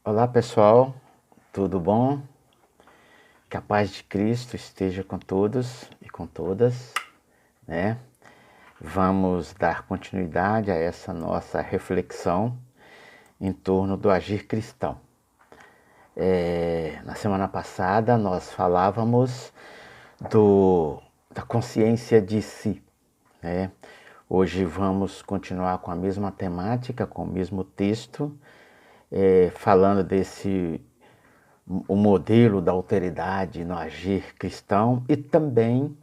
Olá pessoal, tudo bom? Que a paz de Cristo esteja com todos e com todas, né? Vamos dar continuidade a essa nossa reflexão em torno do agir cristão. Na semana passada nós falávamos da consciência de si, né? Hoje vamos continuar com a mesma temática, com o mesmo texto, falando desse o modelo da alteridade no agir cristão e também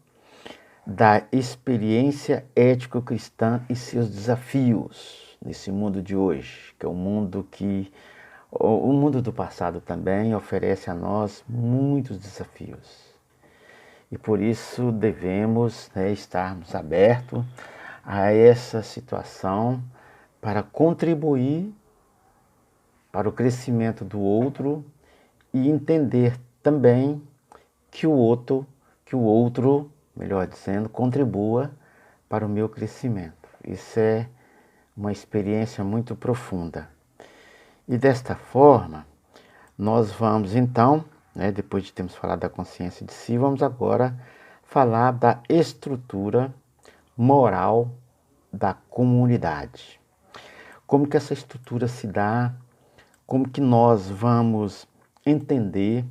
da experiência ético-cristã e seus desafios nesse mundo de hoje, que é um mundo que o mundo do passado também oferece a nós muitos desafios. E por isso devemos, estarmos abertos a essa situação para contribuir para o crescimento do outro e entender também que o outro, melhor dizendo, contribua para o meu crescimento. Isso é uma experiência muito profunda. E desta forma, nós vamos então, depois de termos falado da consciência de si, vamos agora falar da estrutura moral da comunidade. Como que essa estrutura se dá, como que nós vamos entender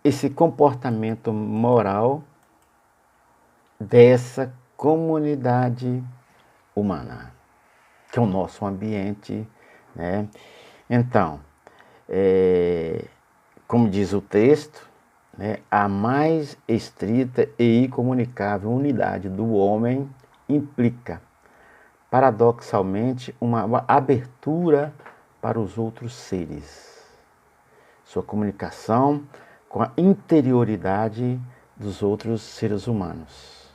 esse comportamento moral dessa comunidade humana, que é o nosso ambiente, né? Então, como diz o texto, a mais estrita e incomunicável unidade do homem implica, paradoxalmente, uma abertura para os outros seres. Sua comunicação com a interioridade dos outros seres humanos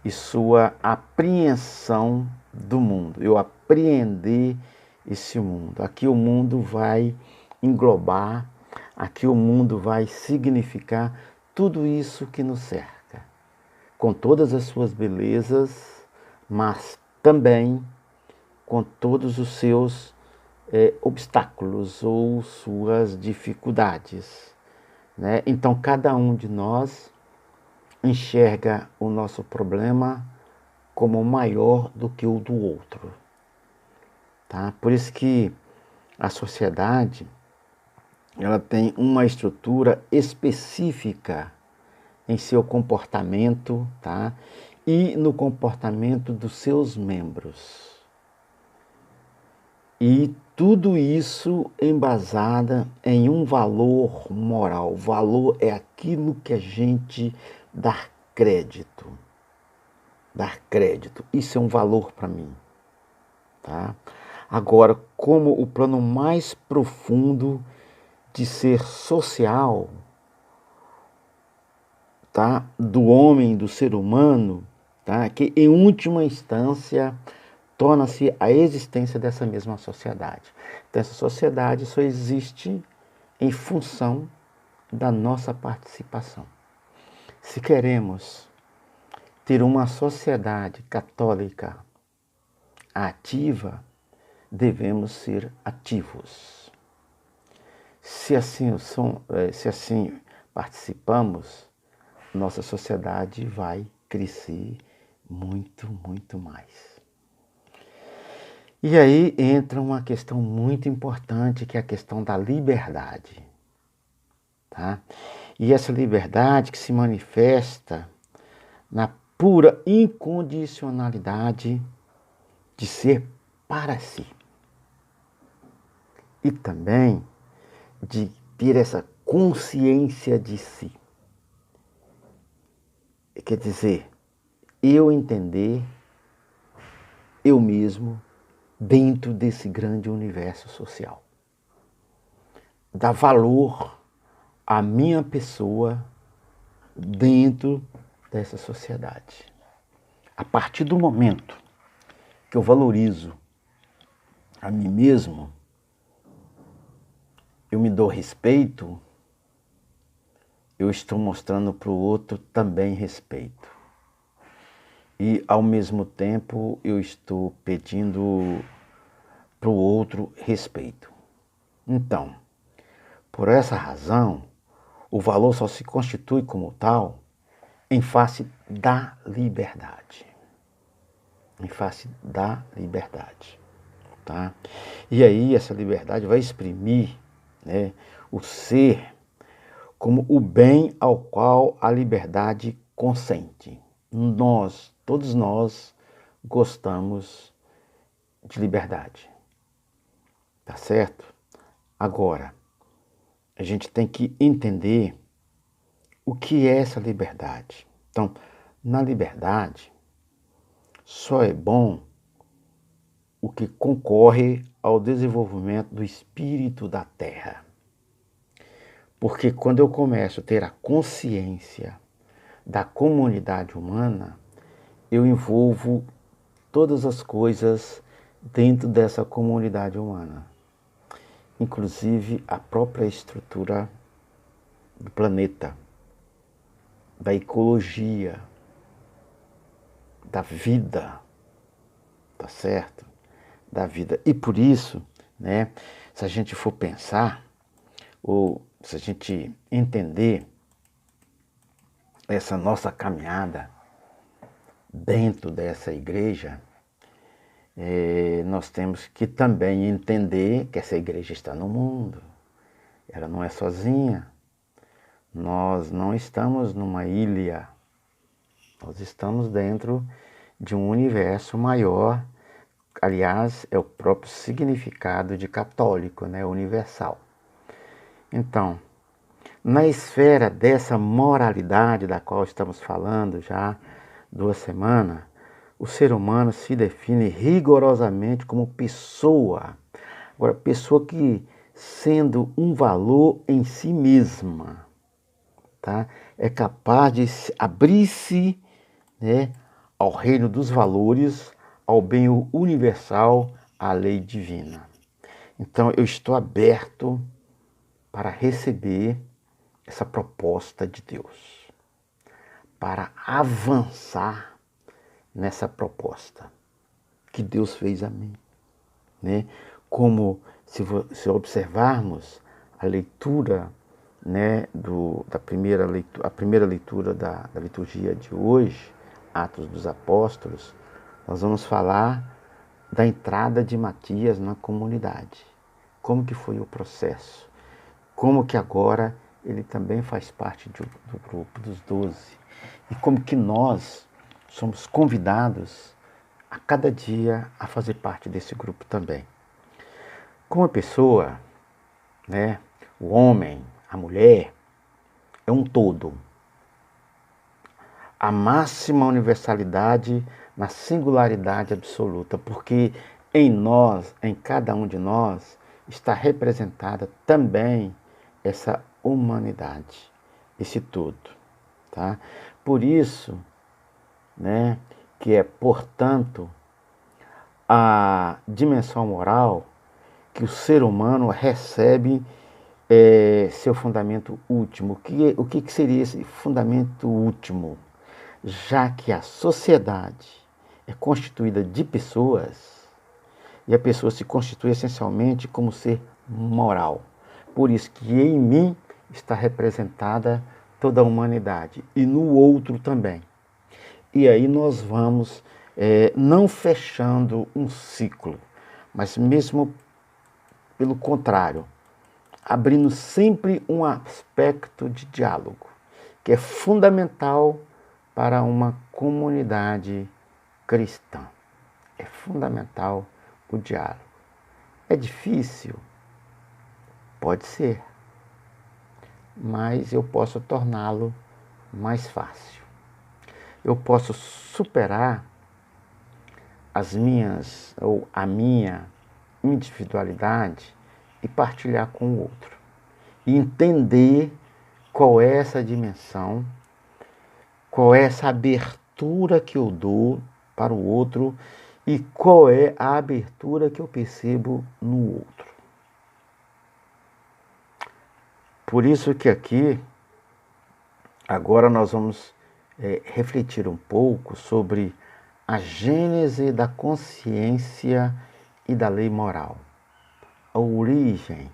e sua apreensão do mundo. Eu apreender esse mundo. Aqui o mundo vai englobar, aqui o mundo vai significar tudo isso que nos cerca, com todas as suas belezas, mas também com todos os seus obstáculos ou suas dificuldades, né? Então cada um de nós enxerga o nosso problema como maior do que o do outro, tá? Por isso que a sociedade ela tem uma estrutura específica em seu comportamento, tá? E no comportamento dos seus membros. E tudo isso embasada em um valor moral. Valor é aquilo que a gente dá crédito. Dar crédito. Isso é um valor para mim. Tá? Agora, como o plano mais profundo de ser social, tá? Do homem, do ser humano, tá? Que em última instância torna-se a existência dessa mesma sociedade. Então, essa sociedade só existe em função da nossa participação. Se queremos ter uma sociedade católica ativa, devemos ser ativos. Se assim participamos, nossa sociedade vai crescer muito, muito mais. E aí entra uma questão muito importante, que é a questão da liberdade. Tá? E essa liberdade que se manifesta na pura incondicionalidade de ser para si. E também de ter essa consciência de si. Quer dizer, eu entender eu mesmo dentro desse grande universo social. Dar valor à minha pessoa dentro dessa sociedade. A partir do momento que eu valorizo a mim mesmo, eu me dou respeito, eu estou mostrando para o outro também respeito. E, ao mesmo tempo, eu estou pedindo para o outro respeito. Então, por essa razão, o valor só se constitui como tal em face da liberdade. Em face da liberdade. Tá? E aí essa liberdade vai exprimir, né, o ser como o bem ao qual a liberdade consente. Todos nós gostamos de liberdade. Tá certo? Agora, a gente tem que entender o que é essa liberdade. Então, na liberdade, só é bom o que concorre ao desenvolvimento do espírito da terra. Porque quando eu começo a ter a consciência da comunidade humana, eu envolvo todas as coisas dentro dessa comunidade humana, inclusive a própria estrutura do planeta, da ecologia, da vida, tá certo? Da vida. E por isso, né, se a gente for pensar, ou se a gente entender essa nossa caminhada dentro dessa igreja, nós temos que também entender que essa igreja está no mundo. Ela não é sozinha. Nós não estamos numa ilha. Nós estamos dentro de um universo maior. Aliás, é o próprio significado de católico, né? Universal. Então, na esfera dessa moralidade da qual estamos falando já 2 semanas, o ser humano se define rigorosamente como pessoa. Agora, pessoa que, sendo um valor em si mesma, tá? É capaz de abrir-se, né, ao reino dos valores, ao bem universal, à lei divina. Então, eu estou aberto para receber essa proposta de Deus, para avançar nessa proposta que Deus fez a mim, né? Como se observarmos a leitura, né, a primeira leitura da liturgia de hoje, Atos dos Apóstolos, nós vamos falar da entrada de Matias na comunidade. Como que foi o processo? Como que agora ele também faz parte do grupo dos 12. E como que nós somos convidados a cada dia a fazer parte desse grupo também. Como a pessoa, né, o homem, a mulher, é um todo. A máxima universalidade na singularidade absoluta, porque em nós, em cada um de nós, está representada também essa humanidade, esse todo, tá? Por isso, né, que é, portanto, a dimensão moral que o ser humano recebe seu fundamento último. O que seria esse fundamento último? Já que a sociedade é constituída de pessoas, e a pessoa se constitui essencialmente como ser moral. Por isso que em mim está representada toda a humanidade, e no outro também. E aí nós vamos, não fechando um ciclo, mas mesmo pelo contrário, abrindo sempre um aspecto de diálogo, que é fundamental para uma comunidade cristã. É fundamental o diálogo. É difícil? Pode ser, mas eu posso torná-lo mais fácil. Eu posso superar a minha individualidade e partilhar com o outro. E entender qual é essa dimensão, qual é essa abertura que eu dou para o outro e qual é a abertura que eu percebo no outro. Por isso que aqui, agora nós vamos refletir um pouco sobre a gênese da consciência e da lei moral. A origem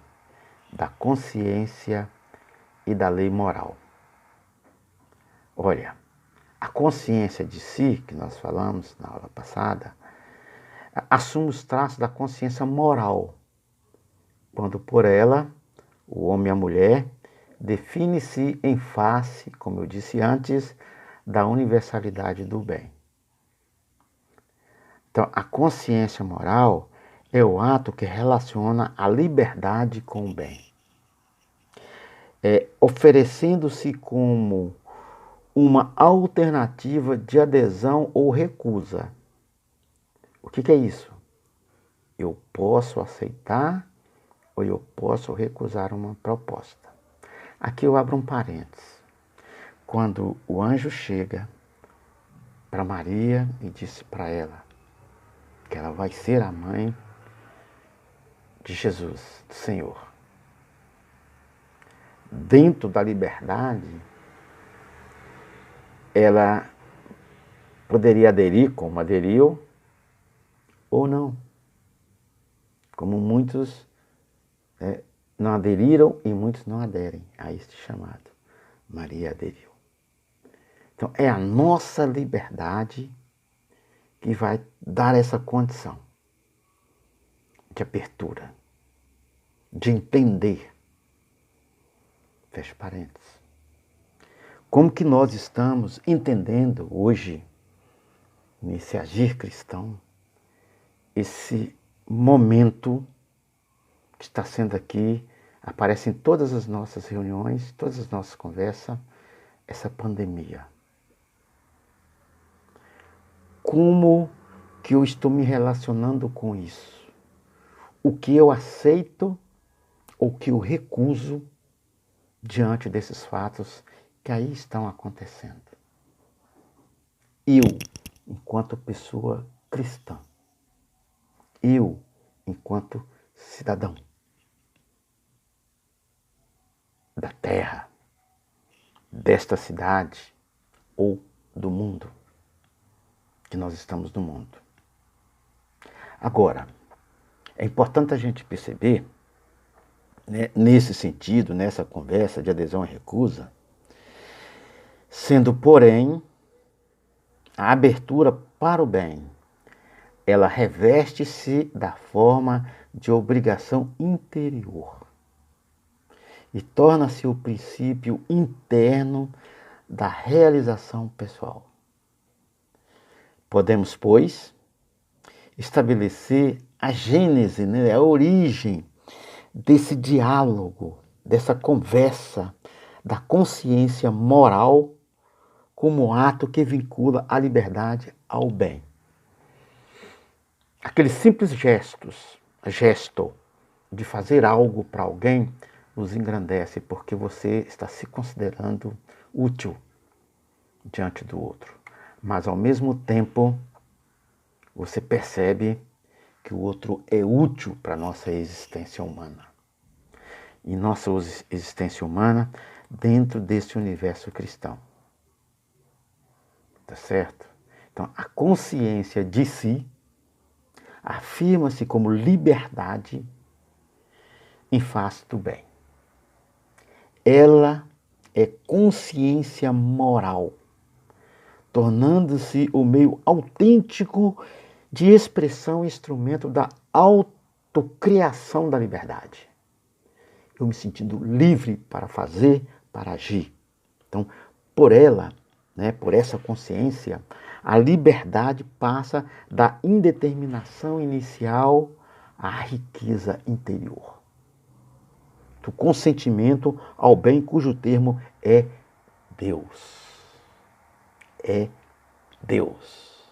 da consciência e da lei moral. Olha, a consciência de si, que nós falamos na aula passada, assume os traços da consciência moral, quando por ela, o homem e a mulher define-se em face, como eu disse antes, da universalidade do bem. Então, a consciência moral é o ato que relaciona a liberdade com o bem, oferecendo-se como uma alternativa de adesão ou recusa. O que é isso? Eu posso aceitar ou eu posso recusar uma proposta. Aqui eu abro um parênteses. Quando o anjo chega para Maria e disse para ela que ela vai ser a mãe de Jesus, do Senhor. Dentro da liberdade, ela poderia aderir, como aderiu, ou não. Como muitos não aderiram e muitos não aderem a este chamado. Maria aderiu. Então, é a nossa liberdade que vai dar essa condição de abertura, de entender. Fecha parênteses. Como que nós estamos entendendo hoje, nesse agir cristão, esse momento que está sendo aqui, aparece em todas as nossas reuniões, todas as nossas conversas, essa pandemia. Como que eu estou me relacionando com isso? O que eu aceito ou o que eu recuso diante desses fatos que aí estão acontecendo? Eu, enquanto pessoa cristã, eu, enquanto cidadão da terra, desta cidade ou do mundo, que nós estamos no mundo. Agora, é importante a gente perceber, né, nesse sentido, nessa conversa de adesão e recusa, sendo, porém, a abertura para o bem, ela reveste-se da forma de obrigação interior e torna-se o princípio interno da realização pessoal. Podemos, pois, estabelecer a gênese, né, a origem desse diálogo, dessa conversa da consciência moral como ato que vincula a liberdade ao bem. Aqueles simples gesto de fazer algo para alguém nos engrandece porque você está se considerando útil diante do outro. Mas ao mesmo tempo, você percebe que o outro é útil para a nossa existência humana. E nossa existência humana dentro desse universo cristão. Tá certo? Então, a consciência de si afirma-se como liberdade em face do bem. Ela é consciência moral, tornando-se o meio autêntico de expressão e instrumento da autocriação da liberdade. Eu me sentindo livre para fazer, para agir. Então, por ela, né, por essa consciência, a liberdade passa da indeterminação inicial à riqueza interior. Do consentimento ao bem cujo termo é Deus. É Deus.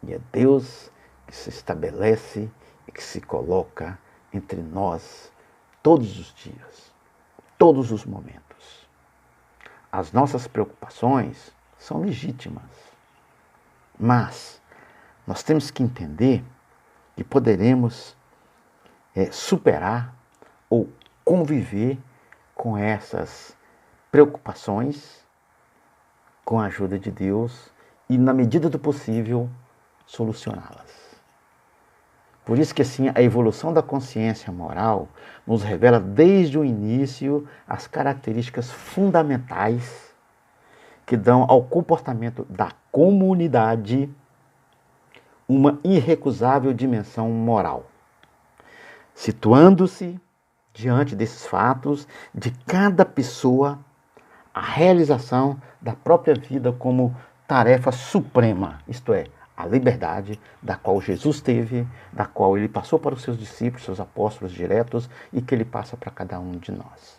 E é Deus que se estabelece e que se coloca entre nós todos os dias, todos os momentos. As nossas preocupações são legítimas, mas nós temos que entender que poderemos superar ou conviver com essas preocupações com a ajuda de Deus e, na medida do possível, solucioná-las. Por isso que assim, a evolução da consciência moral nos revela desde o início as características fundamentais que dão ao comportamento da comunidade uma irrecusável dimensão moral, situando-se diante desses fatos de cada pessoa a realização da própria vida como tarefa suprema, isto é, a liberdade da qual Jesus teve, da qual ele passou para os seus discípulos, seus apóstolos diretos e que ele passa para cada um de nós.